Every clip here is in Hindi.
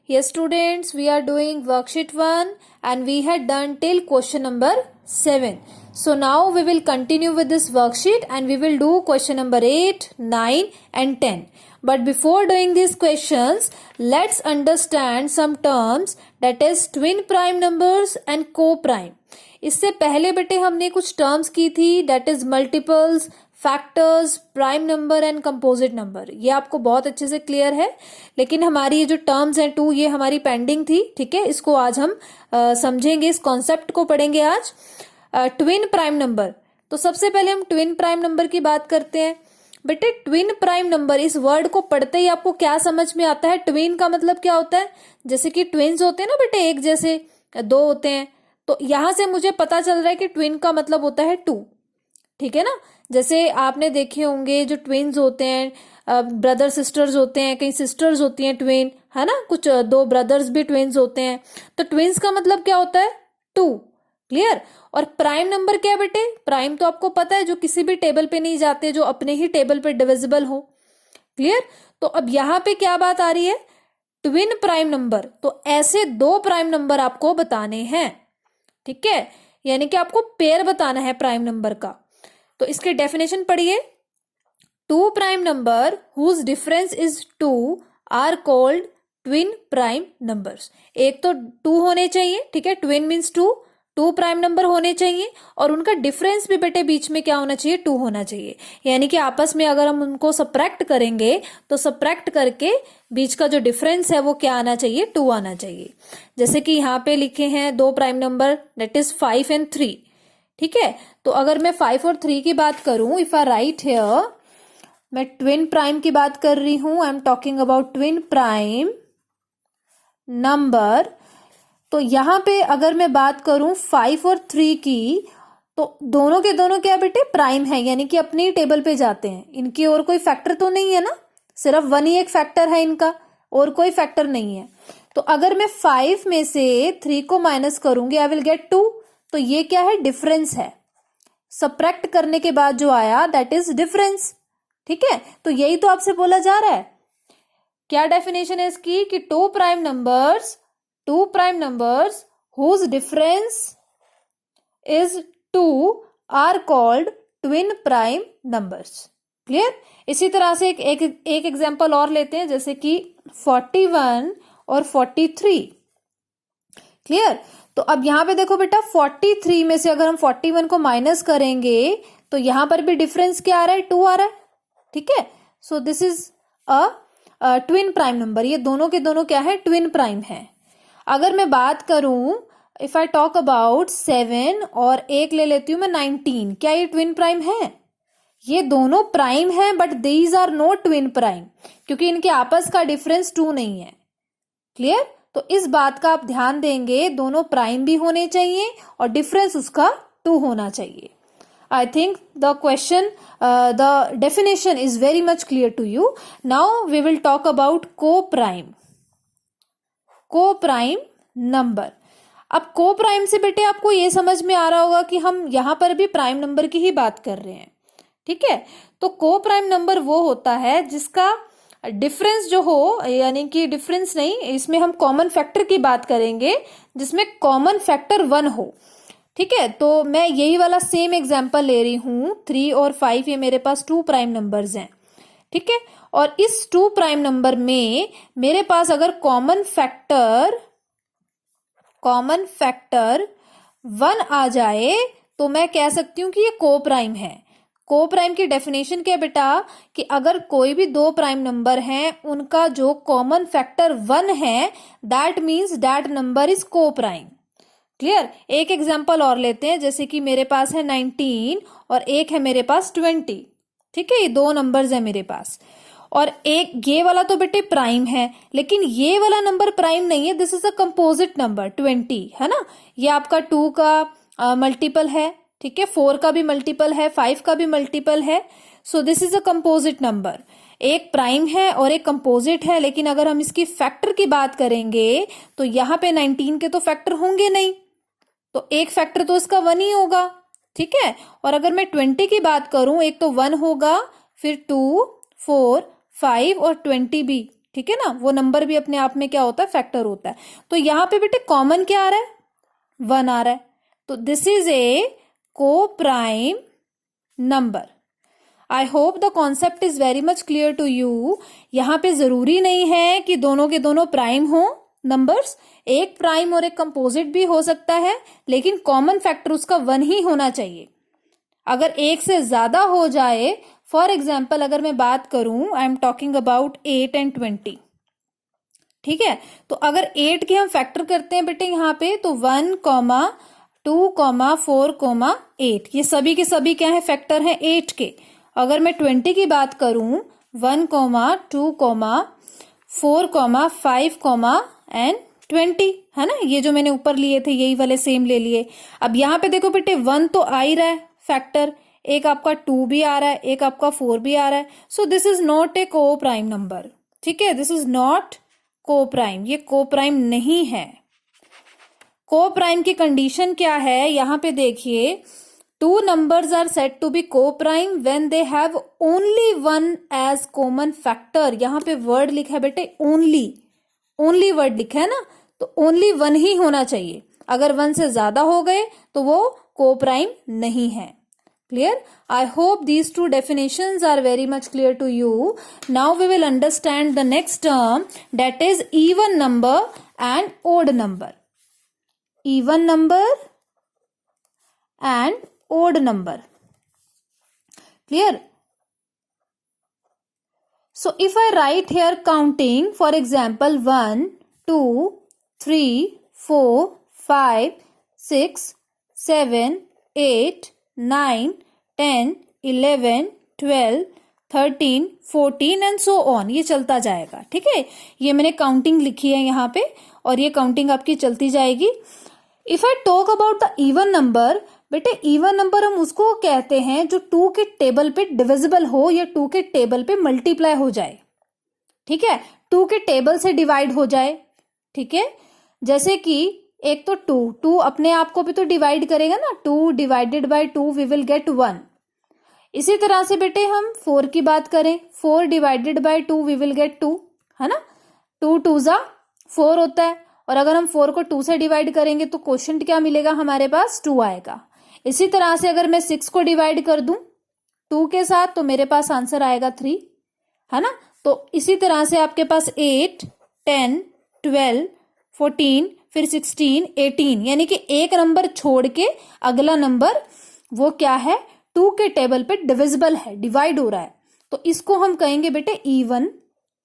Yes, students, we are doing worksheet 1 and we had done till question number 7. So now we will continue with this worksheet and we will do question number 8, 9 and 10. But before doing these questions, let's understand some terms, that is twin prime numbers and co-prime. इससे पहले बेटे हमने कुछ टर्म्स की थी, that is multiples, factors, prime number and composite number. ये आपको बहुत अच्छे से क्लियर है. लेकिन हमारी ये जो टर्म्स हैं 2, ये हमारी पेंडिंग थी. ठीक है, इसको आज हम समझेंगे, इस कॉन्सेप्ट को पढ़ेंगे आज. Twin prime number. तो सबसे पहले हम ट्विन प्राइम नंबर की बात करते हैं. बेटे ट्विन प्राइम नंबर, इस वर्ड को पढ़ते ही आपको क्या समझ में आता है? ट्विन का मतलब क्या होता है? जैसे कि ट्विन्स होते हैं ना बेटे, एक जैसे दो होते हैं. तो यहां से मुझे पता चल रहा है कि ट्विन का मतलब होता है 2. ठीक है ना. जैसे आपने देखे होंगे जो ट्विन्स होते हैं, ब्रदर सिस्टर्स होते हैं, कई सिस्टर्स होती हैं ट्विन, है ना, कुछ 2 ब्रदर्स भी ट्विन्स होते हैं. तो ट्विन्स का मतलब क्या होता है? 2. क्लियर. और प्राइम नंबर क्या है बेटे? प्राइम तो आपको पता है, जो किसी भी टेबल पे नहीं जाते, जो अपने ही टेबल पे डिविजिबल हो. क्लियर. तो अब यहाँ पे क्या बात आ रही है? Twin prime number. तो ऐसे 2 प्राइम नंबर आपको बताने हैं. ठीक है, यानी कि आपको पेयर बताना है प्राइम नंबर का. तो इसके डेफिनेशन पढ़िए. 2 prime number whose difference is 2 are called twin prime numbers. एक तो 2 होने चाहिए. ठीक है, ट्विन मीन्स 2 प्राइम नंबर होने चाहिए और उनका डिफरेंस भी बेटे बीच में क्या होना चाहिए? 2 होना चाहिए. यानी कि आपस में अगर हम उनको सब्ट्रैक्ट करेंगे तो सब्ट्रैक्ट करके बीच का जो डिफरेंस है वो क्या आना चाहिए? 2 आना चाहिए. जैसे कि यहाँ पे लिखे हैं 2 prime number, that is 5 and 3. ठीक है, तो अगर मैं 5 और 3 की बात करूं, इफ आई राइट हियर, मैं ट्विन प्राइम की बात कर रही हूं, I am talking about twin prime number. तो यहां पे अगर मैं बात करूं 5 और 3 की, तो दोनों के दोनों क्या बेटे? प्राइम है, यानी कि अपने ही टेबल पे जाते हैं. इनकी और कोई फैक्टर तो नहीं है ना, सिर्फ 1 ही एक फैक्टर है इनका, और कोई फैक्टर नहीं है. तो अगर मैं 5 में से 3 को माइनस करूंगी, आई विल गेट 2. तो ये क्या है? डिफरेंस है. सब्ट्रैक्ट करने के बाद जो आया दैट इज डिफरेंस. ठीक है, तो यही तो आपसे बोला जा रहा है. क्या डेफिनेशन है इसकी? कि 2 prime numbers whose difference is 2 are called twin prime numbers. Clear. इसी तरह से एक एग्जांपल और लेते हैं, जैसे कि 41 और 43. क्लियर. तो अब यहां पे देखो बेटा, 43 में से अगर हम 41 को माइनस करेंगे तो यहां पर भी डिफरेंस क्या आ रहा है? 2 आ रहा है. ठीक है, so this is a twin prime number. ये दोनों के दोनों क्या है? ट्विन प्राइम है. अगर मैं बात करूं, इफ आई टॉक अबाउट 7 और एक ले लेती हूं मैं 19, क्या ये ट्विन प्राइम है? ये दोनों प्राइम है, but these are not twin prime, क्योंकि इनके आपस का डिफरेंस 2 नहीं है. क्लियर. तो इस बात का आप ध्यान देंगे, दोनों प्राइम भी होने चाहिए और डिफरेंस उसका 2 होना चाहिए. I think the question, the definition is very much clear to you. Now we will talk about co prime number. अब को प्राइम से बेटे आपको ये समझ में आ रहा होगा कि हम यहां पर भी प्राइम नंबर की ही बात कर रहे हैं. ठीक है, तो को प्राइम नंबर वो होता है जिसका डिफरेंस जो हो, यानी कि डिफरेंस नहीं, इसमें हम कॉमन फैक्टर की बात करेंगे, जिसमें कॉमन फैक्टर 1 हो. ठीक है, तो मैं यही वाला सेम एग्जांपल ले रही हूं. 3 और 5 ये मेरे पास 2 प्राइम नंबर्स हैं. ठीक है, और इस 2 प्राइम नंबर में मेरे पास अगर कॉमन फैक्टर 1 आ जाए तो मैं कह सकती हूं कि ये को प्राइम है. को प्राइम की डेफिनेशन क्या है बेटा? कि अगर कोई भी 2 प्राइम नंबर हैं, उनका जो कॉमन फैक्टर 1 है, that means that number is को प्राइम. क्लियर. एक एग्जांपल और लेते हैं, जैसे कि मेरे पास है 19 और एक है मेरे पास 20. ठीक है, ये 2 नंबर्स है मेरे पास, और एक ये वाला तो बेटे प्राइम है, लेकिन ये वाला नंबर प्राइम नहीं है. This is a composite number 20, है ना. ये आपका 2 का मल्टीपल है. ठीक है, 4 का भी मल्टीपल है, 5 का भी मल्टीपल है. So this is a composite number. एक प्राइम है और एक कंपोजिट है, लेकिन अगर हम इसकी फैक्टर की बात करेंगे तो यहाँ पे 19 के तो फैक्टर होंगे नहीं, तो एक फैक्टर तो इसका 1 ही होगा. ठीक है, और अगर मैं 20 की बात करूं, एक तो 1 होगा, फिर 2, 4, 5 और 20 भी. ठीक है ना, वो नंबर भी अपने आप में क्या होता है, फैक्टर होता है। तो यहाँ पे बेटे कॉमन क्या आ रहा है, 1 आ रहा है, तो this is a co prime number. I hope the concept is very much clear to you. यहाँ पे जरूरी नहीं है कि दोनों के दोनों प्राइम हो नंबर्स, एक प्राइम और एक कंपोजिट भी हो सकता है, लेकिन कॉमन फैक्टर उसका 1 ही होना चाहिए। अगर एक से ज्यादा हो जाए, फॉर एग्जाम्पल अगर मैं बात करूं, I am talking about 8 and 20, ठीक है, तो अगर 8 के हम फैक्टर करते हैं बेटे यहाँ पे, तो 1, 2, 4, 8, ये सभी के सभी क्या है, फैक्टर हैं 8 के। अगर मैं 20 की बात करूं, 1, 2, 4, 5, एंड 20, है ना, ये जो मैंने ऊपर लिए थे यही वाले सेम ले लिए। अब यहाँ पे देखो बेटे 1 तो आ ही रहा है फैक्टर, एक आपका 2 भी आ रहा है, एक आपका 4 भी आ रहा है, so this is not a co prime number. ठीक है, दिस इज नॉट को प्राइम, ये को प्राइम नहीं है। को प्राइम की कंडीशन क्या है, यहाँ पे देखिए, 2 numbers are said to be co-prime when they have only 1 as common factor। यहाँ पे वर्ड लिखा है बेटे ओनली, ओनली वर्ड लिखा है ना, तो ओनली 1 ही होना चाहिए। अगर 1 से ज्यादा हो गए तो वो को-प्राइम नहीं है। Clear? I hope these 2 definitions are very much clear to you. Now we will understand the next term, that is even number and odd number. Even number and odd number. Clear? So if I write here counting, for example 1, 2, 3, 4, 5, 6, 7, 8, 9, 10, 11, 12, 13, 14 and so on, ये चलता जाएगा। ठीक है, ये मैंने काउंटिंग लिखी है यहाँ पे और ये काउंटिंग आपकी चलती जाएगी। If I talk about the even number, बेटे इवन नंबर हम उसको कहते हैं जो 2 के टेबल पे डिविजिबल हो या 2 के टेबल पे मल्टीप्लाई हो जाए। ठीक है, 2 के टेबल से डिवाइड हो जाए। ठीक है, जैसे कि एक तो 2 अपने आप को भी तो डिवाइड करेगा ना, 2 divided by 2 we will get 1। इसी तरह से बेटे हम 4 की बात करें, 4 divided by 2 we will get 2, है ना, 2 2 जा 4 होता है, और अगर हम 4 को 2 से डिवाइड करेंगे तो क्वोशिएंट क्या मिलेगा हमारे पास, 2 आएगा। इसी तरह से अगर मैं 6 को डिवाइड कर दूं 2 के साथ तो मेरे पास आंसर आएगा 3, है ना। तो इसी तरह से आपके पास 8, 10, 12, 14, फिर 16, 18, यानी कि एक नंबर छोड़ के अगला नंबर वो क्या है, 2 के टेबल पे डिविजिबल है, डिवाइड हो रहा है, तो इसको हम कहेंगे बेटे इवन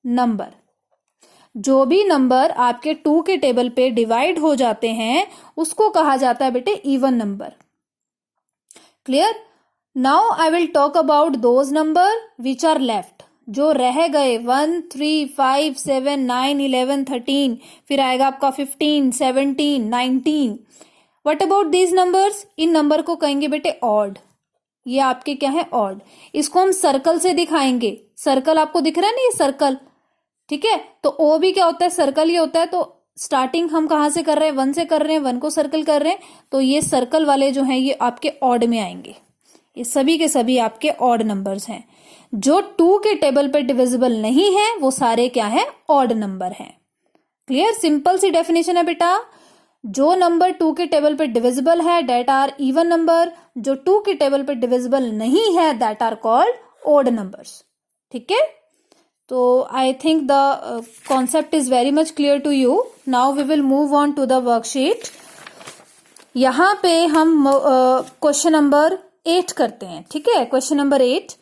नंबर। जो भी नंबर आपके 2 के टेबल पे डिवाइड हो जाते हैं उसको कहा जाता है बेटे even number. Clear? Now I will talk about those number which are left, जो रह गए 1, 3, 5, 7, 9, 11, 13, फिर आएगा आपका 15, 17, 19। What about these numbers, in number को कहेंगे बेटे ऑड। ये आपके क्या है, ऑड। इसको हम सर्कल से दिखाएंगे, सर्कल आपको दिख रहा है ना, ये सर्कल। ठीक है, तो ओ भी क्या होता है, सर्कल ही होता है। तो स्टार्टिंग हम कहां से कर रहे हैं, 1 से कर रहे हैं, 1 को सर्कल कर रहे हैं, तो ये सर्कल वाले जो हैं ये आपके ऑड में आएंगे। ये सभी के सभी आपके ऑड नंबर्स हैं। जो 2 के टेबल पे डिविजिबल नहीं है वो सारे क्या है, ऑड नंबर हैं। क्लियर? सिंपल सी डेफिनेशन है बेटा, जो नंबर 2 के टेबल पे डिविजिबल है दैट आर इवन नंबर, जो 2 के टेबल पे डिविजिबल नहीं है that are called odd numbers. ठीक है, तो I think the concept is very much clear to you. Now we will move on to the worksheet. यहाँ पे हम क्वेश्चन नंबर 8 करते हैं। ठीक है, question number 8,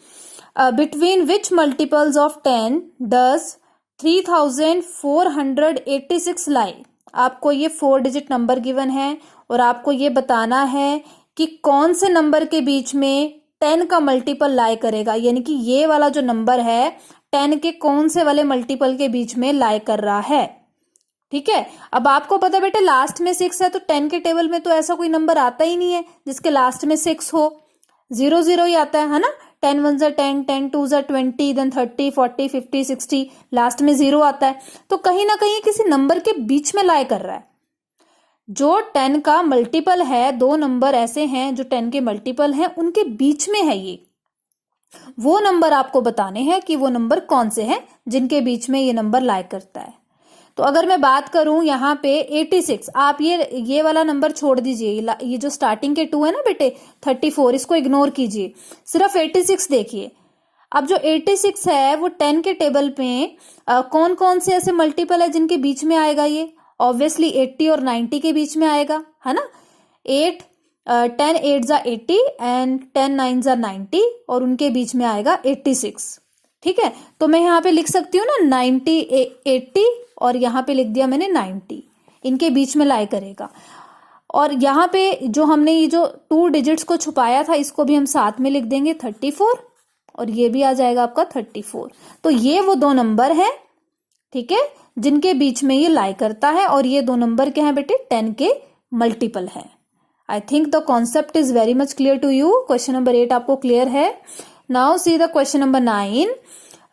between which multiples of 10 does 3486 लाई। आपको ये 4 डिजिट नंबर गिवन है और आपको ये बताना है कि कौन से नंबर के बीच में 10 का मल्टीपल लाई करेगा, यानी कि ये वाला जो नंबर है 10 के कौन से वाले मल्टीपल के बीच में लाई कर रहा है। ठीक है, अब आपको पता बेटे लास्ट में 6 है, तो 10 के टेबल में तो ऐसा कोई नंबर आता ही नहीं है जिसके लास्ट में 6 हो, 0 0 ही आता है ना। 10 1 जा 10, 10 2 जा 20, देन 30, 40, 50, 60, लास्ट में 0 आता है। तो कहीं ना कहीं किसी नंबर के बीच में लाई कर रहा है। जो 10 का मल्टीपल है, 2 नंबर ऐसे हैं जो 10 के मल्टीपल हैं, उनके बीच में है ये। वो नंबर आपको बताने हैं कि वो नंबर कौन से हैं जिनके बीच में ये नंबर लाई करता है। तो अगर मैं बात करूं यहाँ पे 86, आप ये वाला नंबर छोड़ दीजिए, ये जो स्टार्टिंग के 2 है ना बेटे 34, इसको इग्नोर कीजिए, सिर्फ 86 देखिए। अब जो 86 है वो 10 के टेबल में कौन कौन से ऐसे मल्टीपल है जिनके बीच में आएगा, ये ऑब्वियसली 80 और 90 के बीच में आएगा, है ना। 10 8 जा 80 एंड 10 9 जा 90 और उनके बीच में आएगा 86। ठीक है, तो मैं यहाँ पे लिख सकती हूँ ना 90 80 और यहाँ पे लिख दिया मैंने 90, इनके बीच में लाई करेगा। और यहाँ पे जो हमने ये जो 2 डिजिट्स को छुपाया था इसको भी हम साथ में लिख देंगे 34 और ये भी आ जाएगा आपका 34। तो ये वो 2 नंबर है, ठीक है, जिनके बीच में ये लाई करता है और ये 2 नंबर क्या है बेटे 10 के मल्टीपल है। I think the concept is very much clear to you. Question number 8 आपको क्लियर है। Now see the question number 9,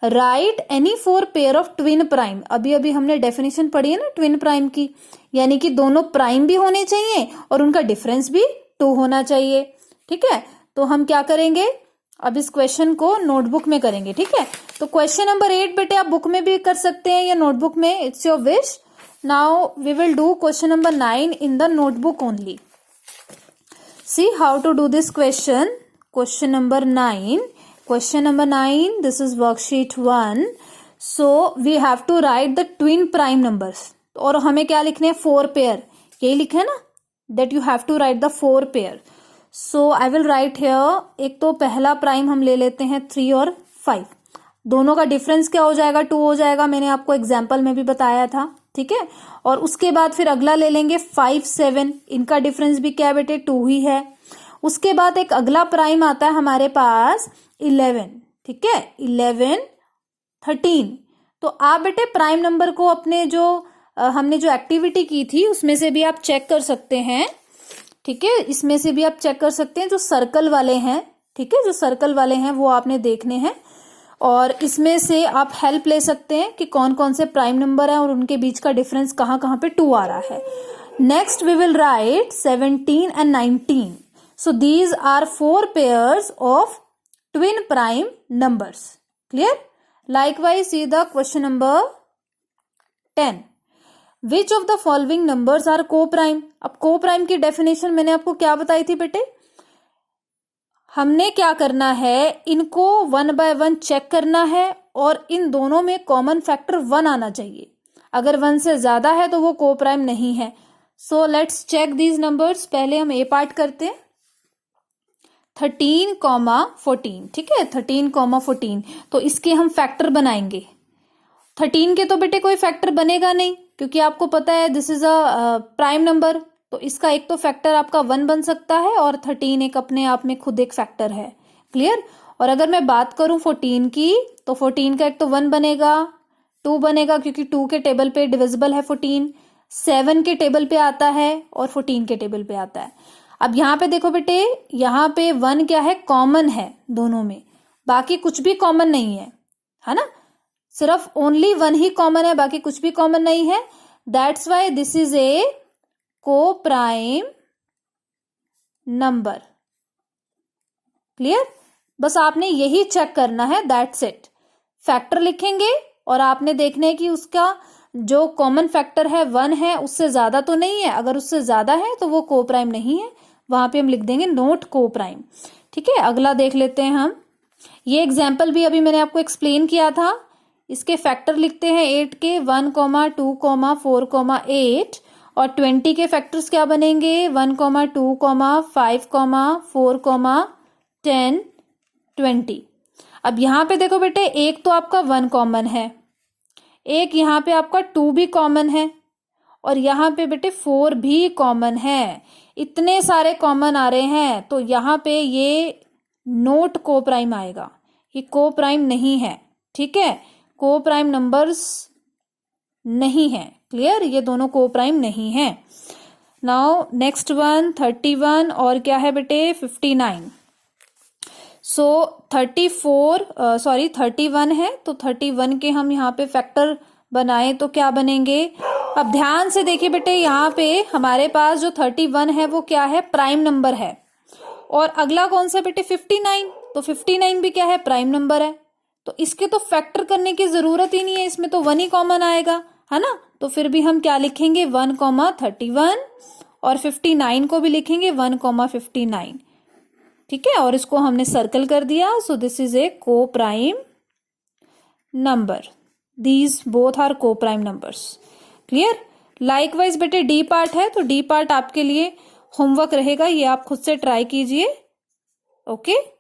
right any 4 pair of twin prime. अभी अभी हमने डेफिनेशन पढ़ी है ना ट्विन प्राइम की, यानी कि दोनों प्राइम भी होने चाहिए और उनका डिफरेंस भी 2 होना चाहिए। ठीक है, तो हम क्या करेंगे, अब इस क्वेश्चन को नोटबुक में करेंगे। ठीक है, तो क्वेश्चन नंबर 8 बेटे आप बुक में भी कर सकते हैं या नोटबुक में, it's your wish. Now we will do question number 9 in the notebook only. See how to do this question. Question number 9, question number 9, this is worksheet 1. so we have to write the twin prime numbers और हमें क्या लिखने हैं 4 पेयर, यही लिखा है ना, that you have to write the 4 pair. so I will write here, एक तो पहला प्राइम हम ले लेते हैं 3 और 5, दोनों का डिफरेंस क्या हो जाएगा 2 हो जाएगा, मैंने आपको एग्जाम्पल में भी बताया था। ठीक है, और उसके बाद फिर अगला ले लेंगे 5 7, इनका डिफरेंस भी क्या बेटे 2 ही है। उसके बाद एक अगला प्राइम आता है हमारे पास 11, ठीक है 11 13। तो आप बेटे प्राइम नंबर को अपने जो हमने जो एक्टिविटी की थी उसमें से भी आप चेक कर सकते हैं। ठीक है, इसमें से भी आप चेक कर सकते हैं जो सर्कल वाले हैं। ठीक है, जो सर्कल वाले हैं वो आपने देखने हैं और इसमें से आप हेल्प ले सकते हैं कि कौन कौन से प्राइम नंबर है और उनके बीच का डिफरेंस कहाँ कहाँ पे 2 आ रहा है। Next we will write 17 and 19। So these are 4 pairs of twin prime numbers. Clear? Likewise, see the question number 10. Which of the following numbers are co-prime? अब co-prime की definition मैंने आपको क्या बताई थी बेटे, हमने क्या करना है, इनको 1 by 1 चेक करना है और इन दोनों में कॉमन फैक्टर 1 आना चाहिए। अगर 1 से ज्यादा है तो वो co-prime नहीं है। So let's check these numbers। पहले हम A पार्ट करते हैं 13,14। ठीक है, 13,14, तो इसके हम फैक्टर बनाएंगे। 13 के तो बेटे कोई फैक्टर बनेगा नहीं क्योंकि आपको पता है this is a prime number, तो इसका एक तो फैक्टर आपका 1 बन सकता है और 13 एक अपने आप में खुद एक फैक्टर है। क्लियर। और अगर मैं बात करूं 14 की, तो 14 का एक तो 1 बनेगा, 2 बनेगा क्योंकि 2 के टेबल पे डिविजिबल है 14, 7 के टेबल पे आता है और 14 के टेबल पे आता है। अब यहाँ पे देखो बेटे, यहाँ पे 1 क्या है कॉमन है दोनों में, बाकी कुछ भी कॉमन नहीं है ना, सिर्फ ओनली 1 ही कॉमन है, बाकी कुछ भी कॉमन नहीं है। That's why this is a co prime number. Clear, बस आपने यही चेक करना है, दैट्स इट। फैक्टर लिखेंगे और आपने देखना है कि उसका जो कॉमन फैक्टर है 1 है, उससे ज्यादा तो नहीं है, अगर उससे ज्यादा है तो वो को प्राइम नहीं है, वहां पे हम लिख देंगे नोट को प्राइम। ठीक है, अगला देख लेते हैं हम। ये एग्जाम्पल भी अभी मैंने आपको एक्सप्लेन किया था। इसके फैक्टर लिखते हैं 8 के 1, 2, 4, 8 और 20 के फैक्टर्स क्या बनेंगे 1, 2, 5, 4, 10, 20। अब यहाँ पे देखो बेटे, एक तो आपका 1 कॉमन है, एक यहाँ पे आपका 2 भी कॉमन है और यहाँ पे बेटे 4 भी कॉमन है। इतने सारे कॉमन आ रहे हैं तो यहाँ पे ये नोट को प्राइम आएगा, ये को प्राइम नहीं है। ठीक है, को प्राइम नंबर्स नहीं है। क्लियर, ये दोनों को प्राइम नहीं है। नाउ नेक्स्ट वन 31 और क्या है बेटे 59। सो 31 है, तो 31 के हम यहाँ पे फैक्टर बनाए तो क्या बनेंगे। अब ध्यान से देखिए बेटे, यहाँ पे हमारे पास जो 31 है वो क्या है प्राइम नंबर है और अगला कौन सा बेटे 59, तो 59 भी क्या है, प्राइम नंबर है, तो इसके तो फैक्टर करने की जरूरत ही नहीं है, इसमें तो 1 ही कॉमन आएगा, है ना। तो फिर भी हम क्या लिखेंगे, 1,31, और 59 को भी लिखेंगे 1,59, ठीक है, और इसको हमने सर्कल कर दिया। So this is a co prime number, these both are co prime numbers. Clear. Likewise बेटे डी पार्ट है, तो डी पार्ट आपके लिए होमवर्क रहेगा, ये आप खुद से ट्राई कीजिए। ओके।